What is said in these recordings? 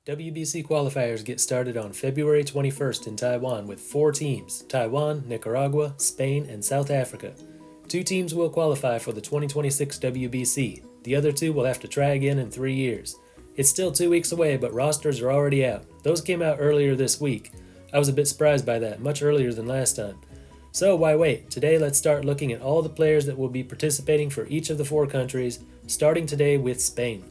WBC qualifiers get started on February 21st in Taiwan with 4 teams: Taiwan, Nicaragua, Spain, and South Africa. 2 teams will qualify for the 2026 WBC. The other 2 will have to try again in 3 years. It's still 2 weeks away, but rosters are already out. Those came out earlier this week. I was a bit surprised by that, much earlier than last time. So why wait? Today let's start looking at all the players that will be participating for each of the 4 countries, starting today with Spain.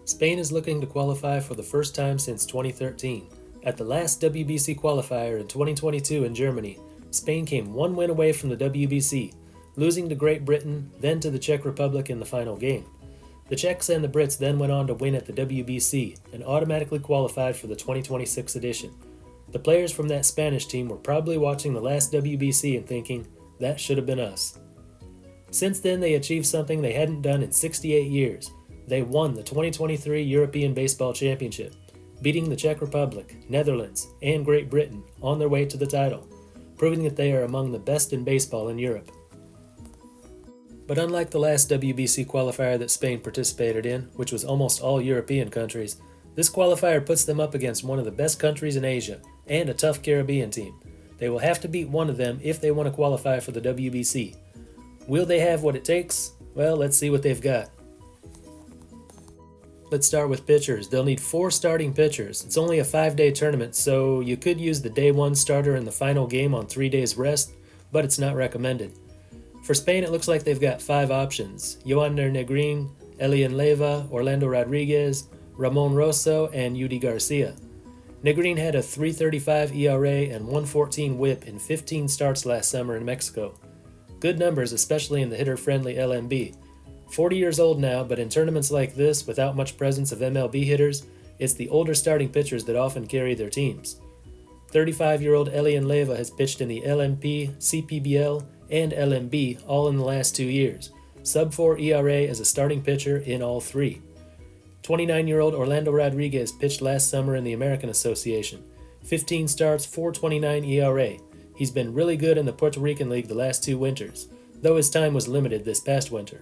Spain is looking to qualify for the first time since 2013. At the last WBC qualifier in 2022 in Germany, Spain came 1 win away from the WBC, losing to Great Britain, then to the Czech Republic in the final game. The Czechs and the Brits then went on to win at the WBC and automatically qualified for the 2026 edition. The players from that Spanish team were probably watching the last WBC and thinking, that should have been us. Since then, they achieved something they hadn't done in 68 years. They won the 2023 European Baseball Championship, beating the Czech Republic, Netherlands, and Great Britain on their way to the title, proving that they are among the best in baseball in Europe. But unlike the last WBC qualifier that Spain participated in, which was almost all European countries, this qualifier puts them up against one of the best countries in Asia and a tough Caribbean team. They will have to beat one of them if they want to qualify for the WBC. Will they have what it takes? Well, let's see what they've got. Let's start with pitchers. They'll need 4 starting pitchers. It's only a 5-day tournament, so you could use the day 1 starter in the final game on 3 days rest, but it's not recommended. For Spain, it looks like they've got 5 options: Yoander Negrin, Elian Leyva, Orlando Rodriguez, Ramon Rosso, and Yudi Garcia. Negrin had a 3.35 ERA and 1.14 WHIP in 15 starts last summer in Mexico. Good numbers, especially in the hitter-friendly LMB. 40 years old now, but in tournaments like this, without much presence of MLB hitters, it's the older starting pitchers that often carry their teams. 35-year-old Elian Leyva has pitched in the LMP, CPBL, and LMB all in the last 2 years. Sub-4 ERA as a starting pitcher in all 3. 29-year-old Orlando Rodriguez pitched last summer in the American Association. 15 starts, 4.29 ERA. He's been really good in the Puerto Rican League the last 2 winters, though his time was limited this past winter.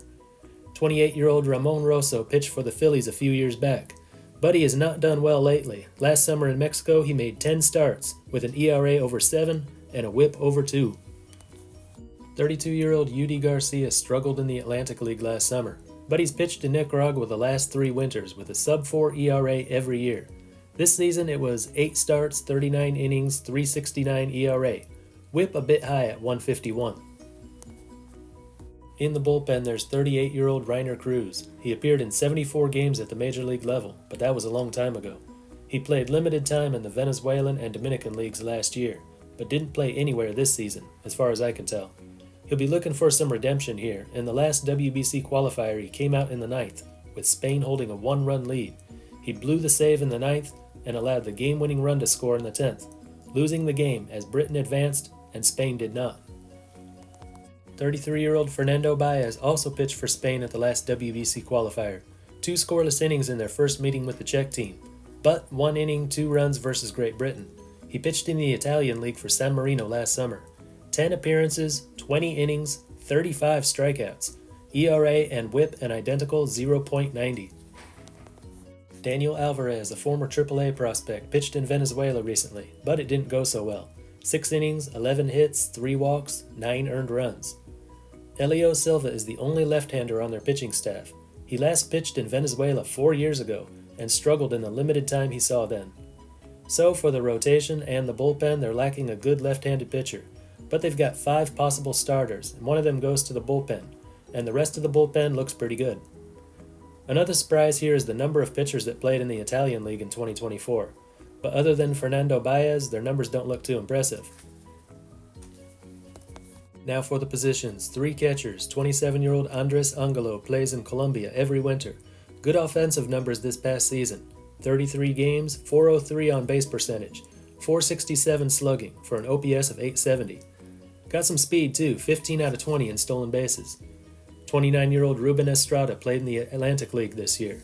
28-year-old Ramon Rosso pitched for the Phillies a few years back, but he has not done well lately. Last summer in Mexico, he made 10 starts with an ERA over 7 and a WHIP over 2. 32-year-old Yudi Garcia struggled in the Atlantic League last summer, but he's pitched in Nicaragua the last 3 winters with a sub-4 ERA every year. This season it was 8 starts, 39 innings, 3.69 ERA. WHIP a bit high at 151. In the bullpen, there's 38-year-old Reiner Cruz. He appeared in 74 games at the major league level, but that was a long time ago. He played limited time in the Venezuelan and Dominican leagues last year, but didn't play anywhere this season, as far as I can tell. He'll be looking for some redemption here. In the last WBC qualifier, he came out in the 9th, with Spain holding a 1-run lead. He blew the save in the 9th and allowed the game-winning run to score in the 10th, losing the game as Britain advanced and Spain did not. 33-year-old Fernando Baez also pitched for Spain at the last WBC qualifier. 2 scoreless innings in their first meeting with the Czech team, but 1 inning, 2 runs versus Great Britain. He pitched in the Italian League for San Marino last summer. 10 appearances, 20 innings, 35 strikeouts. ERA and WHIP an identical 0.90. Daniel Alvarez, a former AAA prospect, pitched in Venezuela recently, but it didn't go so well. 6 innings, 11 hits, 3 walks, 9 earned runs. Elio Silva is the only left-hander on their pitching staff. He last pitched in Venezuela 4 years ago and struggled in the limited time he saw then. So for the rotation and the bullpen, they're lacking a good left-handed pitcher, but they've got 5 possible starters, and one of them goes to the bullpen, and the rest of the bullpen looks pretty good. Another surprise here is the number of pitchers that played in the Italian League in 2024, but other than Fernando Baez, their numbers don't look too impressive. Now for the positions. 3 catchers. 27-year-old Andres Angelo plays in Colombia every winter. Good offensive numbers this past season. 33 games, 403 on base percentage, 467 slugging for an OPS of 870. Got some speed too, 15 out of 20 in stolen bases. 29-year-old Ruben Estrada played in the Atlantic League this year.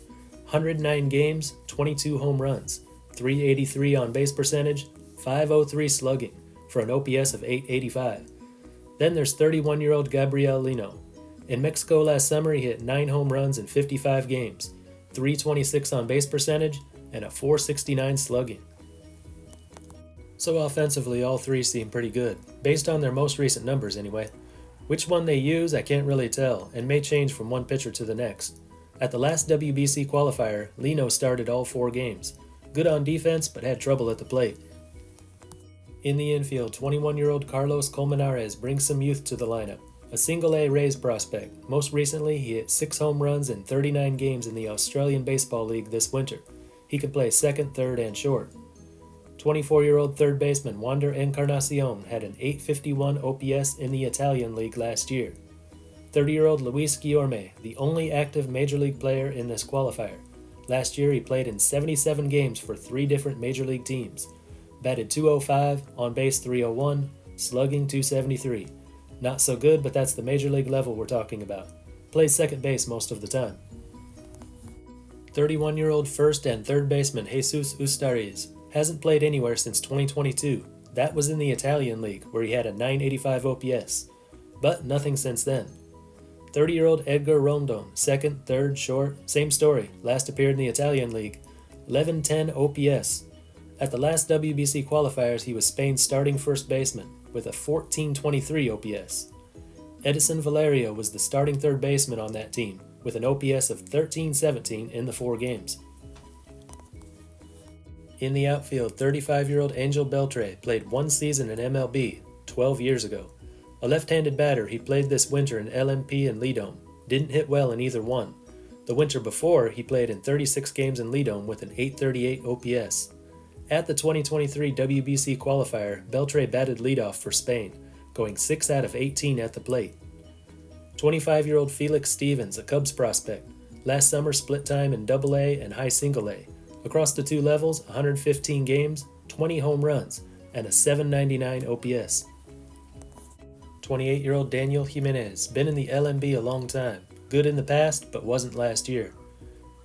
109 games, 22 home runs, 383 on base percentage, 503 slugging for an OPS of 885. Then there's 31-year-old Gabriel Lino. In Mexico last summer, he hit 9 home runs in 55 games. .326 on base percentage, and a .469 slugging. So offensively, all three seem pretty good, based on their most recent numbers anyway. Which one they use, I can't really tell, and may change from one pitcher to the next. At the last WBC qualifier, Lino started all 4 games. Good on defense, but had trouble at the plate. In the infield, 21-year-old Carlos Colmenares brings some youth to the lineup. A single-A Rays prospect. Most recently, he hit 6 home runs in 39 games in the Australian Baseball League this winter. He can play second, third, and short. 24-year-old third baseman Wander Encarnacion had an .851 OPS in the Italian League last year. 30-year-old Luis Guillorme, the only active Major League player in this qualifier. Last year, he played in 77 games for 3 different Major League teams. Batted .205, on base .301, slugging .273. Not so good, but that's the Major League level we're talking about. Plays second base most of the time. 31-year-old first and third baseman Jesus Ustariz hasn't played anywhere since 2022. That was in the Italian League, where he had a .985 OPS. But nothing since then. 30-year-old Edgar Rondon, second, third, short, same story, last appeared in the Italian League. 1110 OPS. At the last WBC qualifiers, he was Spain's starting first baseman, with a 1423 OPS. Edison Valerio was the starting third baseman on that team, with an OPS of 1317 in the 4 games. In the outfield, 35-year-old Angel Beltre played 1 season in MLB, 12 years ago. A left-handed batter, he played this winter in LMP and Lidom. Didn't hit well in either one. The winter before, he played in 36 games in Lidom with an .838 OPS. At the 2023 WBC qualifier, Beltre batted leadoff for Spain, going 6 out of 18 at the plate. 25-year-old Felix Stevens, a Cubs prospect. Last summer split time in Double-A and high Single-A. Across the 2 levels, 115 games, 20 home runs, and a .799 OPS. 28-year-old Daniel Jimenez, been in the LMB a long time. Good in the past, but wasn't last year.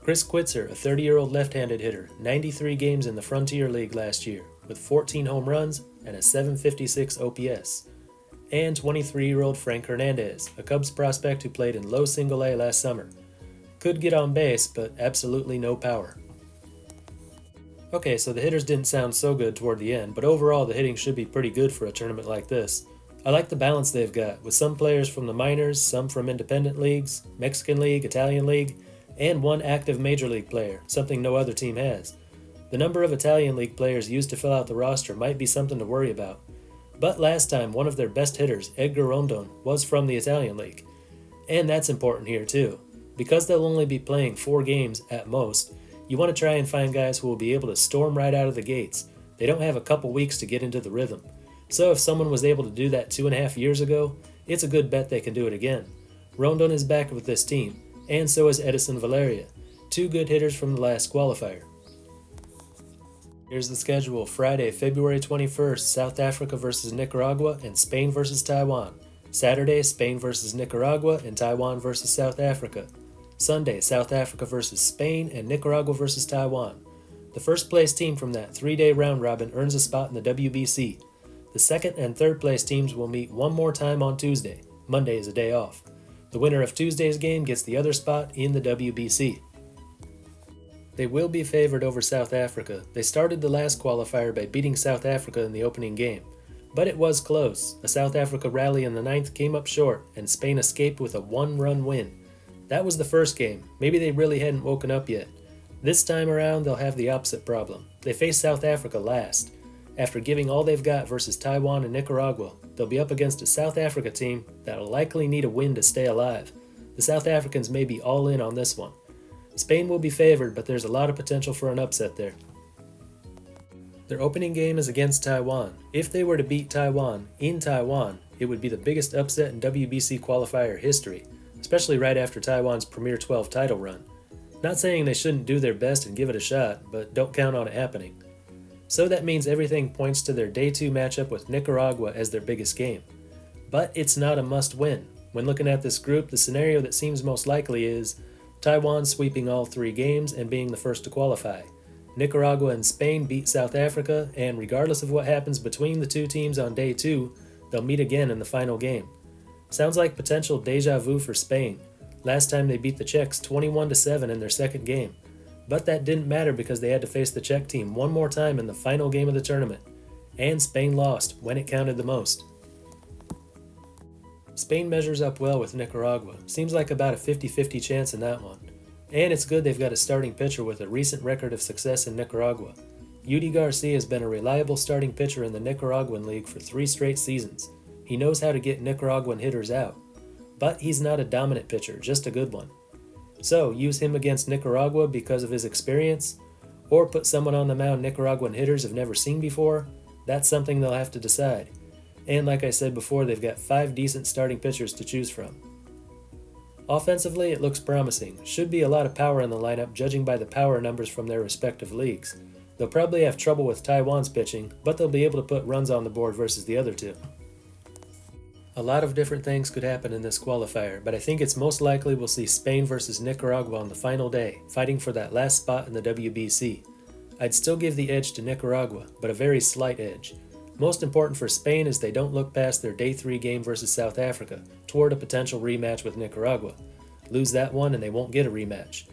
Chris Quitzer, a 30-year-old left-handed hitter, 93 games in the Frontier League last year, with 14 home runs and a .756 OPS. And 23-year-old Frank Hernandez, a Cubs prospect who played in low Single-A last summer. Could get on base, but absolutely no power. Okay, so the hitters didn't sound so good toward the end, but overall the hitting should be pretty good for a tournament like this. I like the balance they've got, with some players from the minors, some from independent leagues, Mexican League, Italian League, and 1 active Major League player, something no other team has. The number of Italian League players used to fill out the roster might be something to worry about. But last time, one of their best hitters, Edgar Rondon, was from the Italian League. And that's important here too. Because they'll only be playing 4 games at most, you want to try and find guys who will be able to storm right out of the gates. They don't have a couple weeks to get into the rhythm. So if someone was able to do that 2.5 years ago, it's a good bet they can do it again. Rondon is back with this team, and so is Edison Valeria, 2 good hitters from the last qualifier. Here's the schedule. Friday, February 21st, South Africa versus Nicaragua and Spain versus Taiwan. Saturday, Spain versus Nicaragua and Taiwan versus South Africa. Sunday, South Africa versus Spain and Nicaragua versus Taiwan. The first place team from that 3-day round robin earns a spot in the WBC. The second and third place teams will meet one more time on Tuesday. Monday is a day off. The winner of Tuesday's game gets the other spot in the WBC. They will be favored over South Africa. They started the last qualifier by beating South Africa in the opening game. But it was close. A South Africa rally in the 9th came up short, and Spain escaped with a 1-run win. That was the first game. Maybe they really hadn't woken up yet. This time around, they'll have the opposite problem. They face South Africa last. After giving all they've got versus Taiwan and Nicaragua, they'll be up against a South Africa team that'll likely need a win to stay alive. The South Africans may be all in on this one. Spain will be favored, but there's a lot of potential for an upset there. Their opening game is against Taiwan. If they were to beat Taiwan in Taiwan, it would be the biggest upset in WBC qualifier history, especially right after Taiwan's Premier 12 title run. Not saying they shouldn't do their best and give it a shot, but don't count on it happening. So that means everything points to their Day 2 matchup with Nicaragua as their biggest game. But it's not a must-win. When looking at this group, the scenario that seems most likely is Taiwan sweeping all 3 games and being the first to qualify. Nicaragua and Spain beat South Africa, and regardless of what happens between the 2 teams on Day 2, they'll meet again in the final game. Sounds like potential deja vu for Spain. Last time they beat the Czechs 21-7 in their second game. But that didn't matter because they had to face the Czech team one more time in the final game of the tournament. And Spain lost when it counted the most. Spain measures up well with Nicaragua. Seems like about a 50-50 chance in that one. And it's good they've got a starting pitcher with a recent record of success in Nicaragua. Yudi Garcia has been a reliable starting pitcher in the Nicaraguan League for 3 straight seasons. He knows how to get Nicaraguan hitters out. But he's not a dominant pitcher, just a good one. So, use him against Nicaragua because of his experience, or put someone on the mound Nicaraguan hitters have never seen before. That's something they'll have to decide. And like I said before, they've got 5 decent starting pitchers to choose from. Offensively, it looks promising. Should be a lot of power in the lineup, judging by the power numbers from their respective leagues. They'll probably have trouble with Taiwan's pitching, but they'll be able to put runs on the board versus the other two. A lot of different things could happen in this qualifier, but I think it's most likely we'll see Spain versus Nicaragua on the final day, fighting for that last spot in the WBC. I'd still give the edge to Nicaragua, but a very slight edge. Most important for Spain is they don't look past their Day 3 game versus South Africa toward a potential rematch with Nicaragua. Lose that one and they won't get a rematch.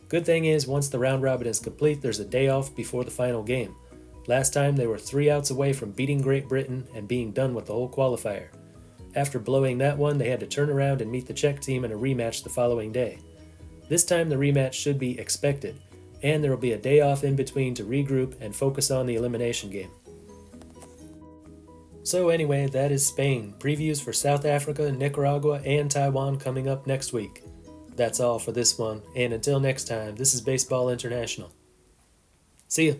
Good thing is, once the round robin is complete, there's a day off before the final game. Last time they were 3 outs away from beating Great Britain and being done with the whole qualifier. After blowing that one, they had to turn around and meet the Czech team in a rematch the following day. This time the rematch should be expected, and there will be a day off in between to regroup and focus on the elimination game. So anyway, that is Spain. Previews for South Africa, Nicaragua, and Taiwan coming up next week. That's all for this one, and until next time, this is Baseball International. See ya!